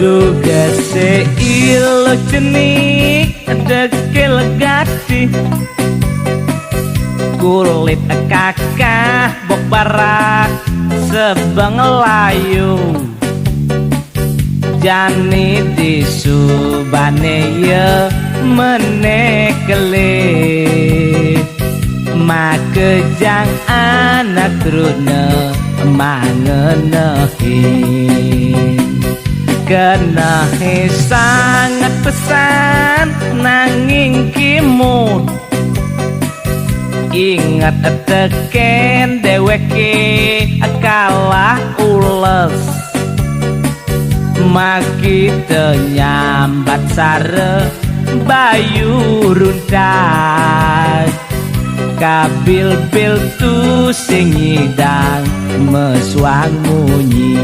Duga seilo jenik dekil gati kulit kakah bok barak sebang layu jani disubane ye menekele makejang anak rune mangenehi kenahe sangat pesan nanging kimut ingat teken deweke kalah ules makita nyambat sare bayu runtak kabil-bil tu sing ngidang meswang munyi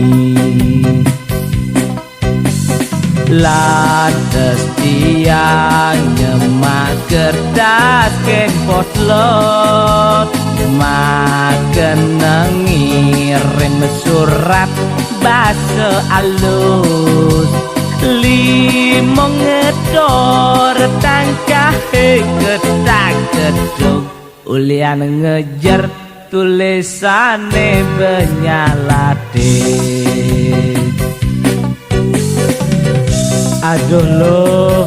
lantas tiang nyemak kertas ken potlot makan ngirim surat basa alus limong ngedor tangkah ketak keduk ulian ngejar tulisane benyalate. Aduh lo,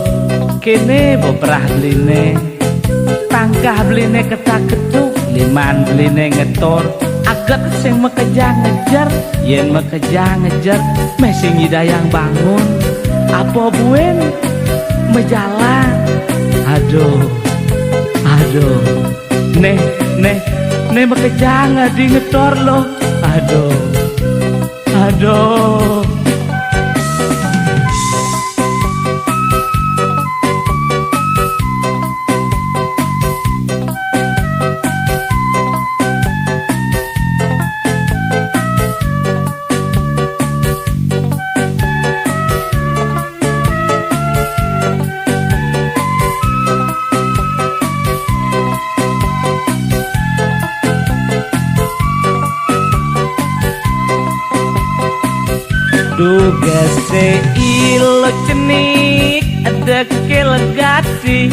kene beberah beline, tangkah beline ketak ketuk, liman beline ngetor, agak sing mekejang ngejar, yen mekejang ngejar, mesing hidayang bangun, apa buen mejalan, aduh, nih mekejang adi ngetor lo, aduh. Duga seilo jenik dekil gati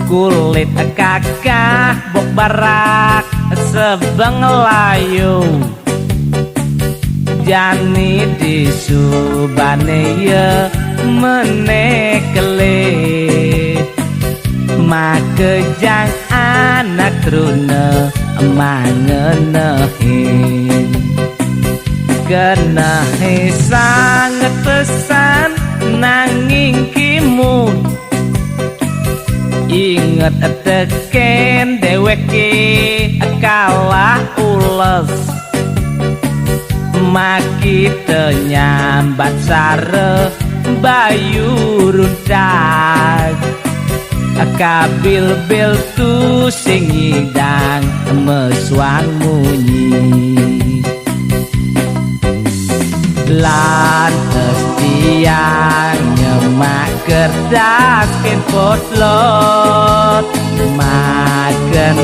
kulit kakah bok barak sebang layu jani disubane ye menekele makejang anak rune mangenehin kenahe sangat pesan nanging kimut ingat teken deweke kalah ules makita nyambat sare bayu runtak kabil-bil tu sing ngidang meswang munyi lantas tiang nyemak kertas ken potlot makan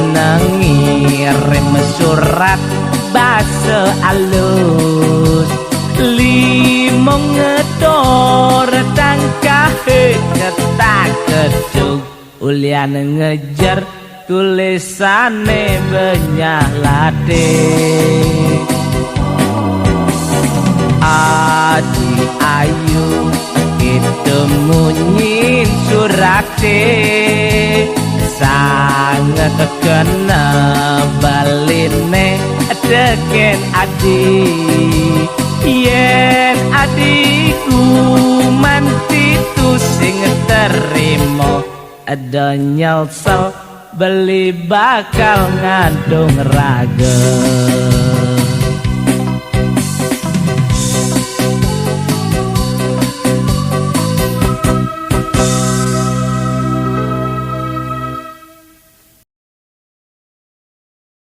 ngirim surat basa alus limong ngedor tangkah ketak keduk ulian ngejar tulisane benyalate. Adi ayu ditemunyin surate sangat kena baline deken adi yen adiku manti tu sing terima ada nyelsel beli bakal ngandung raga.